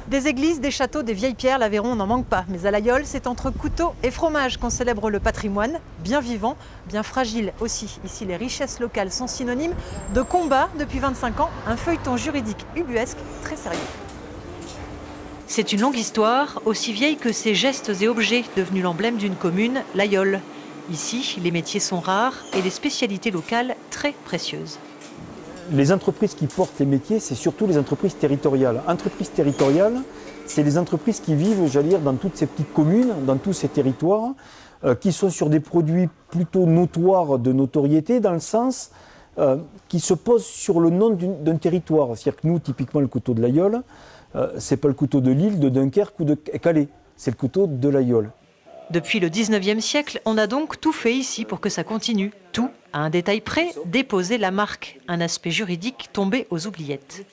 Des églises, des châteaux, des vieilles pierres, l'Aveyron n'en manque pas. Mais à l'Aïol, c'est entre couteau et fromage qu'on célèbre le patrimoine, bien vivant, bien fragile aussi. Ici, les richesses locales sont synonymes de combat depuis 25 ans, un feuilleton juridique ubuesque très sérieux. C'est une longue histoire, aussi vieille que ces gestes et objets devenus l'emblème d'une commune, l'Aïol. Ici, les métiers sont rares et les spécialités locales très précieuses. Les entreprises qui portent les métiers, c'est surtout les entreprises territoriales. Entreprises territoriales, c'est les entreprises qui vivent, j'allais dire, dans toutes ces petites communes, dans tous ces territoires, qui sont sur des produits plutôt notoires de notoriété, dans le sens qui se posent sur le nom d'un territoire. C'est-à-dire que nous, typiquement, le couteau de l'Aïol, c'est pas le couteau de Lille, de Dunkerque ou de Calais, c'est le couteau de l'Aïol. Depuis le 19e siècle, on a donc tout fait ici pour que ça continue. Tout, à un détail près, déposer la marque, un aspect juridique tombé aux oubliettes.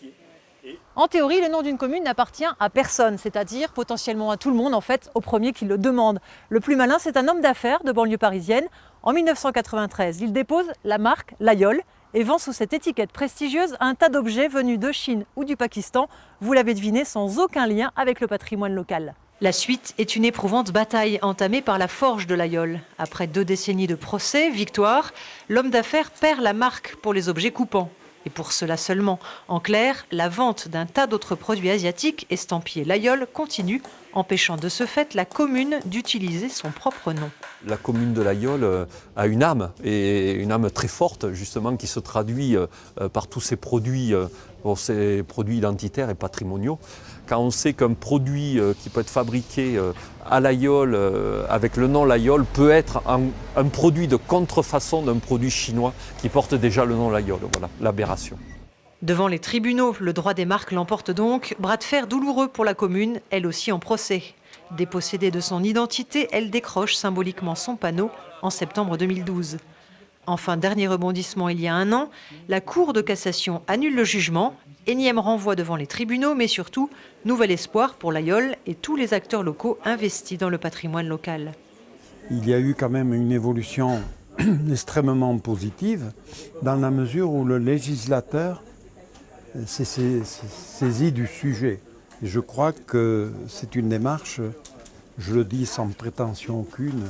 En théorie, le nom d'une commune n'appartient à personne, c'est-à-dire potentiellement à tout le monde, en fait, au premier qui le demande. Le plus malin, c'est un homme d'affaires de banlieue parisienne. En 1993, il dépose la marque l'Aïol et vend sous cette étiquette prestigieuse un tas d'objets venus de Chine ou du Pakistan, vous l'avez deviné, sans aucun lien avec le patrimoine local. La suite est une éprouvante bataille entamée par la forge de l'Aïol. Après 2 décennies de procès, victoire, l'homme d'affaires perd la marque pour les objets coupants. Et pour cela seulement. En clair, la vente d'un tas d'autres produits asiatiques estampillés l'Aïol continue, empêchant de ce fait la commune d'utiliser son propre nom. La commune de l'Aïol a une âme, et une âme très forte, justement, qui se traduit par tous ces produits identitaires et patrimoniaux. Quand on sait qu'un produit qui peut être fabriqué à l'Aïol, avec le nom l'Aïol, peut être un produit de contrefaçon d'un produit chinois qui porte déjà le nom l'Aïol. Voilà, l'aberration. Devant les tribunaux, le droit des marques l'emporte donc. Bras de fer douloureux pour la commune, elle aussi en procès. Dépossédée de son identité, elle décroche symboliquement son panneau en septembre 2012. Enfin, dernier rebondissement il y a 1 an, la Cour de cassation annule le jugement. Énième renvoi devant les tribunaux, mais surtout, nouvel espoir pour l'Aïol et tous les acteurs locaux investis dans le patrimoine local. Il y a eu quand même une évolution extrêmement positive dans la mesure où le législateur s'est saisi du sujet. Et je crois que c'est une démarche, je le dis sans prétention aucune,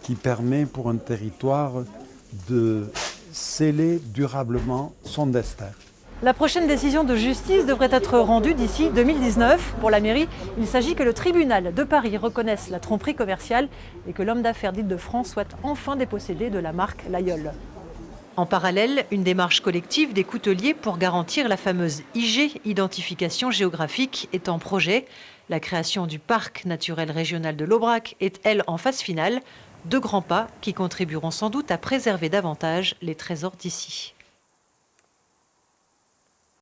qui permet pour un territoire de sceller durablement son destin. La prochaine décision de justice devrait être rendue d'ici 2019. Pour la mairie, il s'agit que le tribunal de Paris reconnaisse la tromperie commerciale et que l'homme d'affaires d'Île-de-France soit enfin dépossédé de la marque l'Aïol. En parallèle, une démarche collective des couteliers pour garantir la fameuse IG, identification géographique, est en projet. La création du parc naturel régional de l'Aubrac est, elle, en phase finale. 2 grands pas qui contribueront sans doute à préserver davantage les trésors d'ici.